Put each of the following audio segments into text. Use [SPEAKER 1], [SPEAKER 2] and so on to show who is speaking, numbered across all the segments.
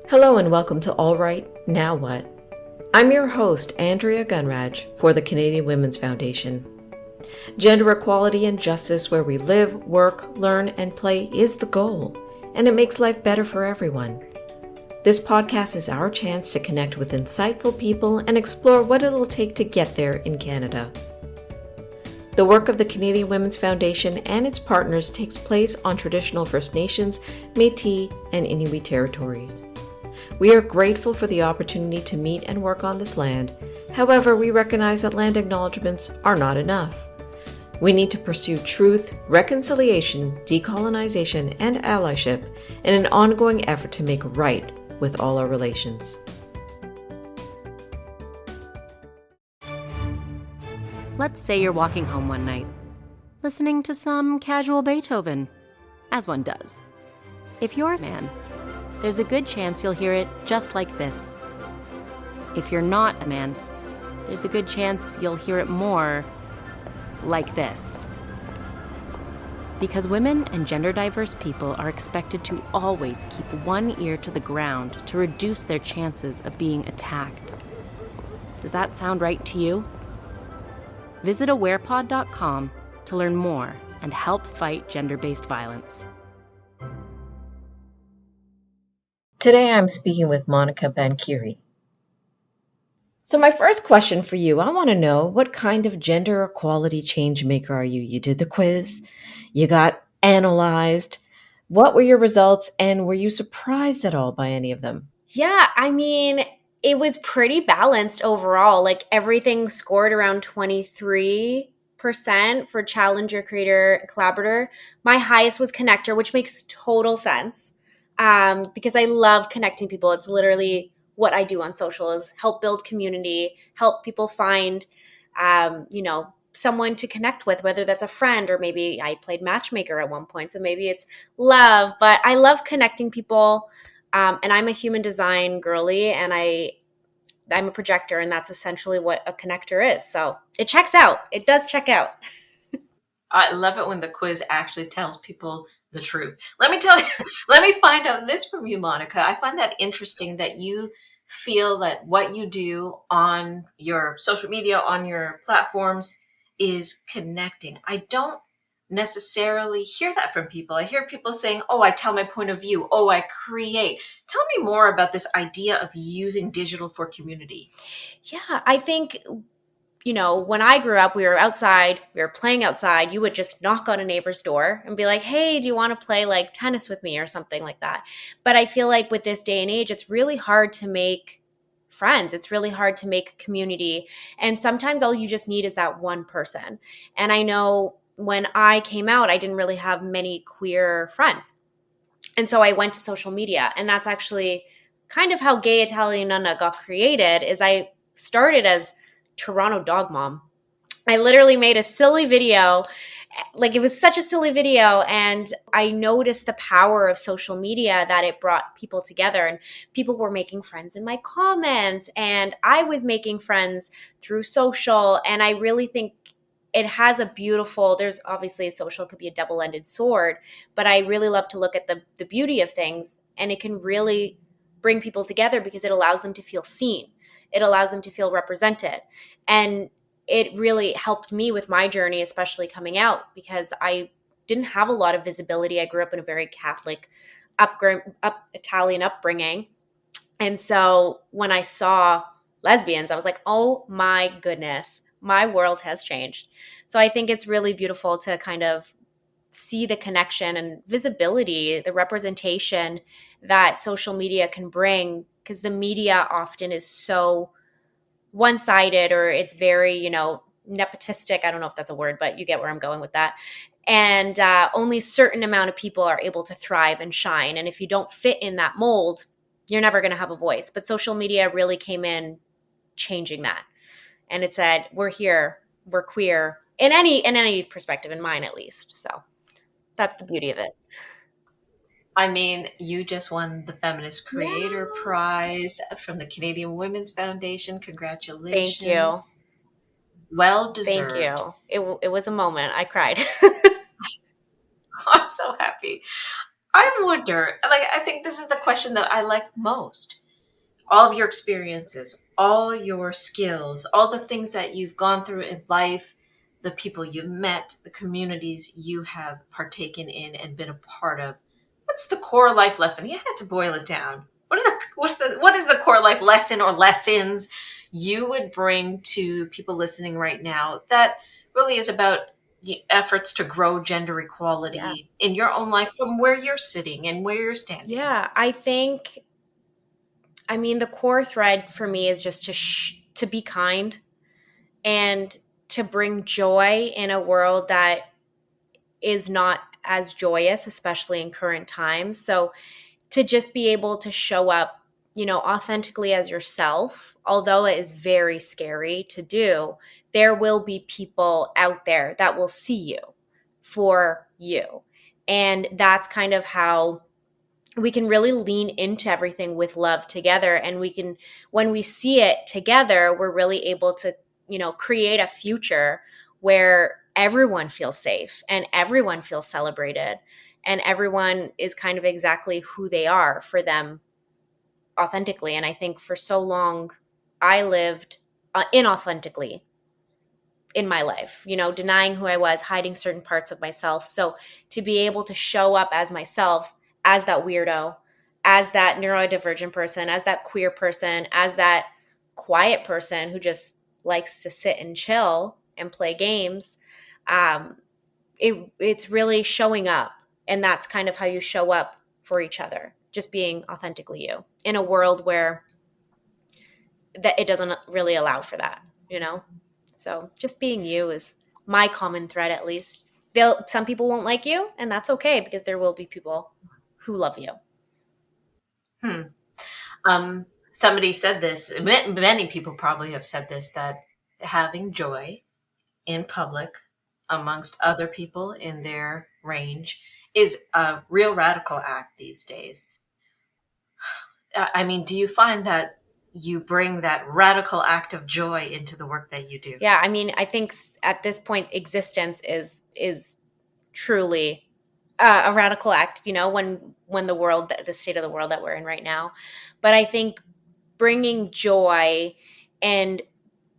[SPEAKER 1] Hello and welcome to All Right, Now What? I'm your host, Andrea Gunraj, for the Canadian Women's Foundation. Gender equality and justice where we live, work, learn, and play is the goal, and it makes life better for everyone. This podcast is our chance to connect with insightful people and explore what it'll take to get there in Canada. The work of the Canadian Women's Foundation and its partners takes place on traditional First Nations, Métis, and Inuit territories. We are grateful for the opportunity to meet and work on this land. However, we recognize that land acknowledgements are not enough. We need to pursue truth, reconciliation, decolonization, and allyship in an ongoing effort to make right with all our relations.
[SPEAKER 2] Let's say you're walking home one night, listening to some casual Beethoven, as one does. If you're a man, there's a good chance you'll hear it just like this. If you're not a man, there's a good chance you'll hear it more like this. Because women and gender diverse people are expected to always keep one ear to the ground to reduce their chances of being attacked. Does that sound right to you? Visit awarepod.com to learn more and help fight gender-based violence.
[SPEAKER 1] Today I'm speaking with Monica Bancheri. So my first question for you, I want to know, what kind of gender equality change maker are you? You did the quiz, you got analyzed. What were your results, and were you surprised at all by any of them?
[SPEAKER 3] Yeah, it was pretty balanced overall. Like everything scored around 23% for Challenger, Creator, Collaborator. My highest was Connector, which makes total sense because I love connecting people. It's literally what I do on social is help build community, help people find, someone to connect with, whether that's a friend or maybe I played matchmaker at one point. So maybe it's love, but I love connecting people. And I'm a human design girly, and I'm a projector, and that's essentially what a connector is. So it checks out. It does check out.
[SPEAKER 1] I love it when the quiz actually tells people the truth. Let me tell you, let me find out this from you, Monica. I find that interesting that you feel that what you do on your social media, on your platforms, is connecting. I don't necessarily hear that from people. I hear people saying, oh, I tell my point of view. Oh, I create. Tell me more about this idea of using digital for community.
[SPEAKER 3] Yeah, I think, when I grew up, we were outside, we were playing outside. You would just knock on a neighbor's door and be like, hey, do you want to play like tennis with me or something like that? But I feel like with this day and age, it's really hard to make friends. It's really hard to make community. And sometimes all you just need is that one person. And I know when I came out, I didn't really have many queer friends. And so I went to social media. And that's actually kind of how Gay Italian Nonna got created. Is I started as Toronto dog mom. I literally made a silly video. Like, it was such a silly video, and I noticed the power of social media, that it brought people together, and people were making friends in my comments, and I was making friends through social. And I really think it has a beautiful, there's obviously social could be a double-ended sword, but I really love to look at the beauty of things, and it can really bring people together because it allows them to feel seen. It allows them to feel represented. And it really helped me with my journey, especially coming out, because I didn't have a lot of visibility. I grew up in a very Catholic, Italian upbringing. And so when I saw lesbians, I was like, oh my goodness, my world has changed. So I think it's really beautiful to kind of see the connection and visibility, the representation that social media can bring, because the media often is so one-sided, or it's very, nepotistic. I don't know if that's a word, but you get where I'm going with that. And only a certain amount of people are able to thrive and shine. And if you don't fit in that mold, you're never going to have a voice. But social media really came in changing that. And it said, we're here, we're queer, in any perspective, in mine at least. So that's the beauty of it.
[SPEAKER 1] I mean, you just won the Feminist Creator Prize from the Canadian Women's Foundation. Congratulations.
[SPEAKER 3] Thank you.
[SPEAKER 1] Well deserved.
[SPEAKER 3] Thank you. It was a moment. I cried.
[SPEAKER 1] I'm so happy. I wonder, like, I think this is the question that I like most. All of your experiences, all your skills, all the things that you've gone through in life, the people you've met, the communities you have partaken in and been a part of. What's the core life lesson? You had to boil it down. What is the core life lesson or lessons you would bring to people listening right now that really is about the efforts to grow gender
[SPEAKER 3] Yeah.
[SPEAKER 1] equality in your own life from where you're sitting and where you're standing?
[SPEAKER 3] Yeah, I mean, the core thread for me is just to be kind and to bring joy in a world that is not as joyous, especially in current times. So to just be able to show up, authentically as yourself, although it is very scary to do, there will be people out there that will see you for you. And that's kind of how we can really lean into everything with love together. And when we see it together, we're really able to, create a future where everyone feels safe and everyone feels celebrated and everyone is kind of exactly who they are for them authentically. And I think for so long, I lived inauthentically in my life, denying who I was, hiding certain parts of myself. So to be able to show up as myself, as that weirdo, as that neurodivergent person, as that queer person, as that quiet person who just likes to sit and chill and play games, um, it's really showing up. And that's kind of how you show up for each other, just being authentically you in a world where that it doesn't really allow for that. So just being you is my common thread, at least. Some people won't like you, and that's okay because there will be people who love you.
[SPEAKER 1] Hmm. Somebody said this, many people probably have said this, that having joy in public amongst other people in their range is a real radical act these days. I mean, do you find that you bring that radical act of joy into the work that you do?
[SPEAKER 3] Yeah, I mean, I think at this point, existence is truly a radical act. When the state of the world that we're in right now, but I think bringing joy and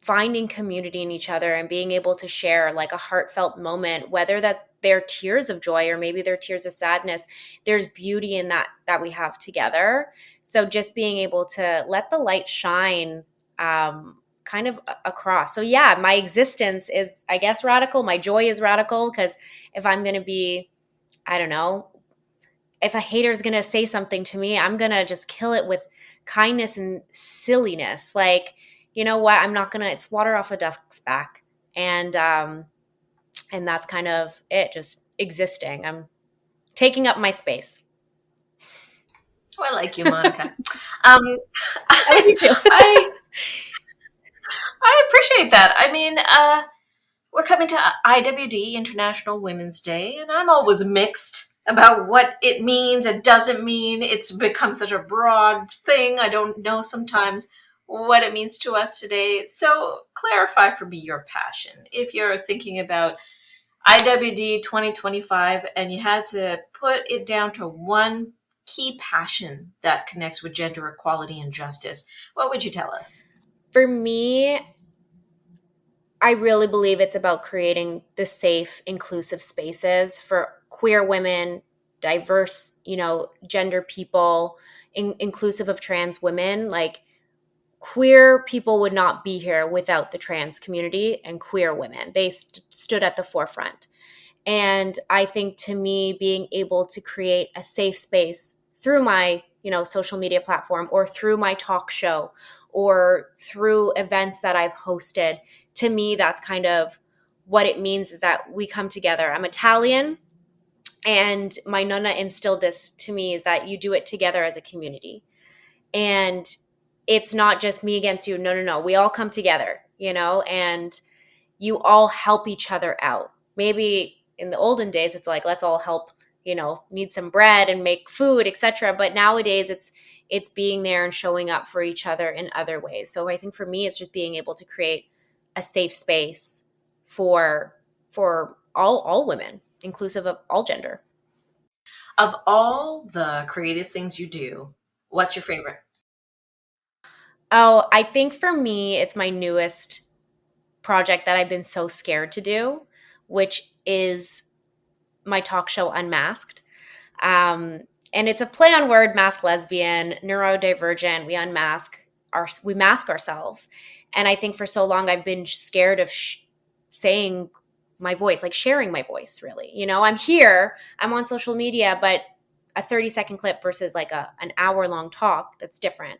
[SPEAKER 3] finding community in each other and being able to share like a heartfelt moment, whether that's they're tears of joy or maybe they're tears of sadness, there's beauty in that we have together. So just being able to let the light shine, kind of across. So yeah, my existence is, I guess, radical. My joy is radical because if I'm going to be, I don't know, if a hater is going to say something to me, I'm going to just kill it with kindness and silliness. Like, you know what? I'm not going to, it's water off a duck's back. And that's kind of it, just existing. I'm taking up my space.
[SPEAKER 1] Oh, I like you, Monica. um,
[SPEAKER 3] I like you too.
[SPEAKER 1] I I appreciate that. I mean, we're coming to IWD, International Women's Day, and I'm always mixed about what it means and doesn't mean. It's become such a broad thing. I don't know sometimes what it means to us today. So clarify for me your passion. If you're thinking about IWD 2025 and you had to put it down to one key passion that connects with gender equality and justice, what would you tell us?
[SPEAKER 3] For me, I really believe it's about creating the safe, inclusive spaces for queer women, diverse, gender people, inclusive of trans women. Like, queer people would not be here without the trans community and queer women. They stood at the forefront. And I think, to me, being able to create a safe space through my, social media platform or through my talk show or through events that I've hosted, to me, that's kind of what it means, is that we come together. I'm Italian, and my nonna instilled this to me, is that you do it together as a community. And it's not just me against you. No, no, no. We all come together, and you all help each other out. Maybe in the olden days, it's like, let's all help, need some bread and make food, etc. But nowadays it's being there and showing up for each other in other ways. So I think for me, it's just being able to create a safe space for all women, inclusive of all gender.
[SPEAKER 1] Of all the creative things you do, what's your favorite?
[SPEAKER 3] Oh, I think for me, it's my newest project that I've been so scared to do, which is my talk show unMASCed. Um, and it's a play on word, mask lesbian, neurodivergent. We mask ourselves. And I think for so long I've been scared of saying my voice, like sharing my voice, really. I'm here, I'm on social media, but a 30-second clip versus like an hour long talk, that's different.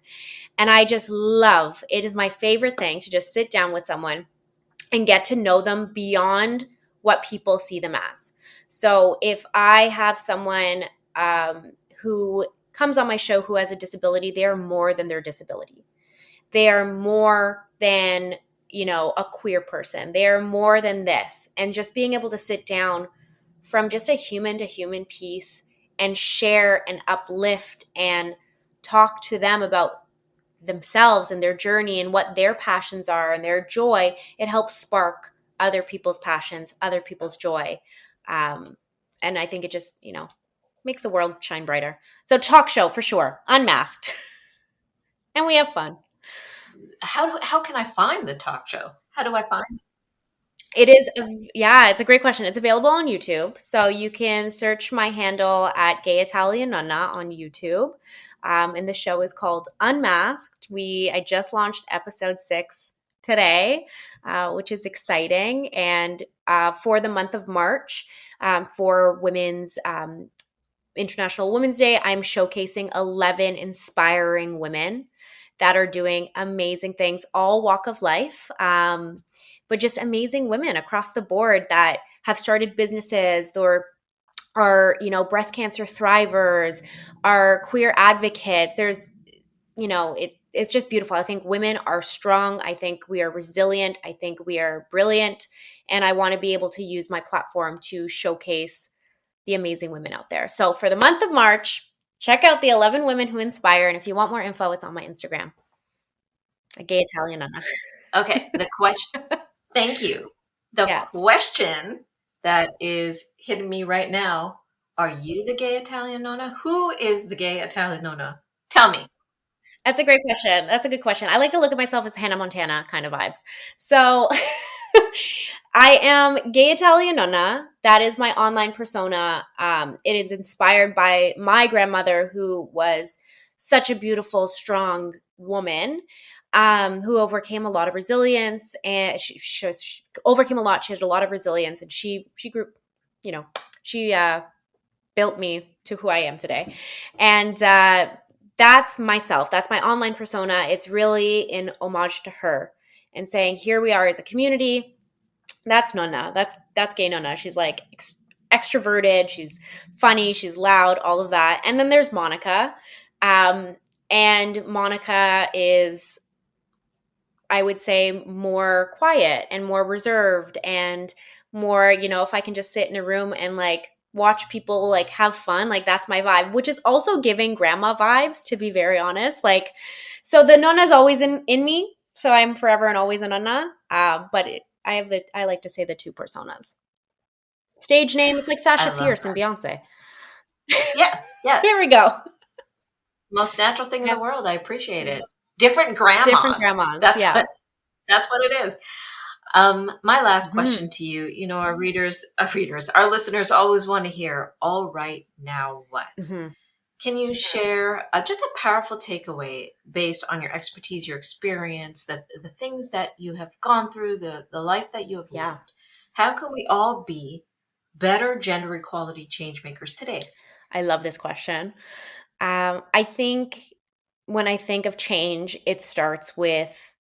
[SPEAKER 3] And I just love it, is my favorite thing to just sit down with someone and get to know them beyond what people see them as. So if I have someone who comes on my show who has a disability, they are more than their disability. They are more than, a queer person. They are more than this. And just being able to sit down from just a human to human piece and share and uplift and talk to them about themselves and their journey and what their passions are and their joy, it helps spark other people's passions, other people's joy. And I think it just, makes the world shine brighter. So talk show for sure, unMASCed. And we have fun.
[SPEAKER 1] How can I find the talk show? How do I find?
[SPEAKER 3] It is, yeah, it's a great question. It's available on YouTube. So you can search my handle at Gay Italian Nonna on YouTube. And the show is called unMASCed. I just launched episode 6 today, which is exciting. And for the month of March, for Women's International Women's Day, I'm showcasing 11 inspiring women that are doing amazing things, all walk of life. But just amazing women across the board that have started businesses or are, breast cancer thrivers, are queer advocates. There's, it's just beautiful. I think women are strong. I think we are resilient. I think we are brilliant. And I want to be able to use my platform to showcase the amazing women out there. So for the month of March, check out the 11 women who inspire. And if you want more info, it's on my Instagram, a Gay Italian Nonna.
[SPEAKER 1] Okay, the question. Thank you. The
[SPEAKER 3] Yes.
[SPEAKER 1] question that is hitting me right now: are you the gay Italian Nonna? Who is the gay Italian Nonna? Tell me.
[SPEAKER 3] That's a great question. That's a good question. I like to look at myself as Hannah Montana kind of vibes. So I am Gay Italian Nonna. That is my online persona. It is inspired by my grandmother, who was such a beautiful, strong woman, who overcame a lot of resilience, and she overcame a lot. She had a lot of resilience, and she grew, she built me to who I am today. And that's myself. That's my online persona. It's really in homage to her and saying, here we are as a community. That's Nonna. That's gay Nonna. She's like extroverted. She's funny. She's loud. All of that. And then there's Monica. And Monica is, I would say, more quiet and more reserved and more, if I can just sit in a room and like watch people like have fun, like that's my vibe, which is also giving grandma vibes, to be very honest. Like, so the Nonna's always in me. So I'm forever and always a Nonna. But I like to say the two personas. Stage name, it's like Sasha Fierce and Beyonce.
[SPEAKER 1] Yeah, yeah.
[SPEAKER 3] Here we go.
[SPEAKER 1] Most natural thing in the world. I appreciate it. Different grandmas.
[SPEAKER 3] Different grandmas.
[SPEAKER 1] That's what it is. My last question to you, our our listeners always want to hear, all right, now what? Can you share just a powerful takeaway based on your expertise, your experience, the things that you have gone through, the life that you have lived? How can we all be better gender equality change makers today?
[SPEAKER 3] I love this question. I think when I think of change, it starts with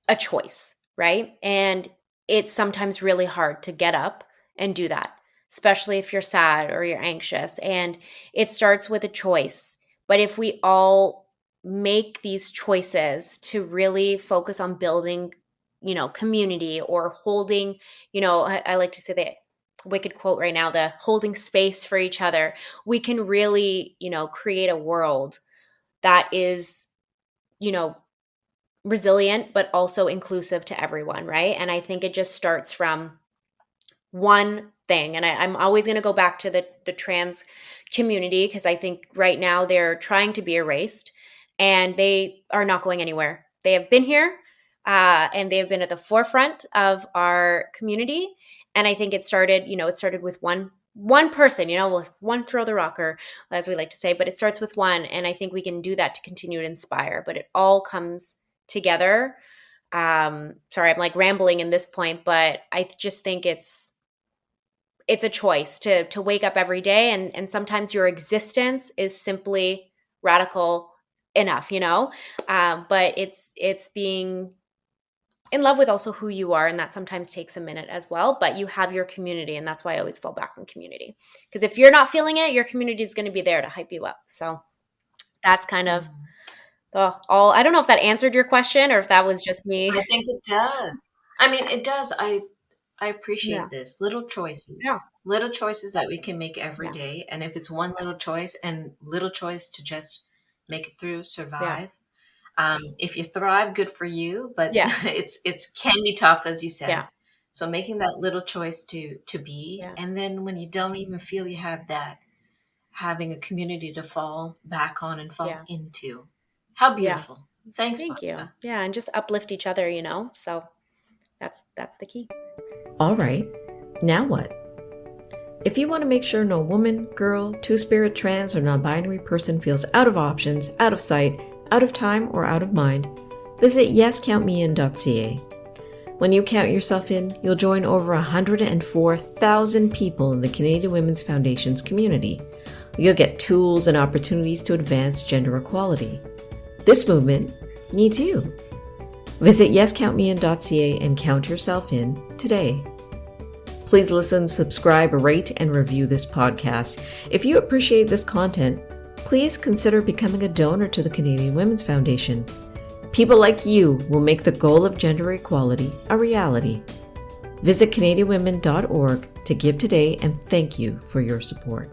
[SPEAKER 3] a choice, right? And it's sometimes really hard to get up and do that, especially if you're sad or you're anxious. And it starts with a choice. But if we all make these choices to really focus on building, community or holding, I like to say that wicked quote right now, the holding space for each other, we can really, create a world that is, resilient, but also inclusive to everyone, right? And I think it just starts from one thing. And I'm always going to go back to the trans community, because I think right now they're trying to be erased, and they are not going anywhere. They have been here, and they have been at the forefront of our community. And I think it started with one person, with one throw the rocker, as we like to say, but it starts with one. And I think we can do that to continue to inspire, but it all comes together. Sorry, I'm like rambling in this point, but I just think it's a choice to wake up every day. And sometimes your existence is simply radical enough, but it's being in love with also who you are. And that sometimes takes a minute as well, but you have your community. And that's why I always fall back on community, because if you're not feeling it, your community is going to be there to hype you up. So that's kind of I don't know if that answered your question or if that was just me.
[SPEAKER 1] I think it does. I mean, it does. I appreciate this. Little choices. Yeah. Little choices that we can make every day. And if it's one little choice to just make it through, survive. If you thrive, good for you. But it's can be tough, as you said. Yeah. So making that little choice to be. And then when you don't even feel you have that, having a community to fall back on and fall into. How beautiful. Thanks,
[SPEAKER 3] Thank
[SPEAKER 1] Monica.
[SPEAKER 3] you. Yeah, and just uplift each other, So that's the key.
[SPEAKER 1] All right. Now what? If you want to make sure no woman, girl, two-spirit, trans, or non-binary person feels out of options, out of sight, out of time, or out of mind, visit yescountmein.ca. When you count yourself in, you'll join over 104,000 people in the Canadian Women's Foundation's community. You'll get tools and opportunities to advance gender equality. This movement needs you. Visit yescountmein.ca and count yourself in today. Please listen, subscribe, rate, and review this podcast. If you appreciate this content, please consider becoming a donor to the Canadian Women's Foundation. People like you will make the goal of gender equality a reality. Visit CanadianWomen.org to give today, and thank you for your support.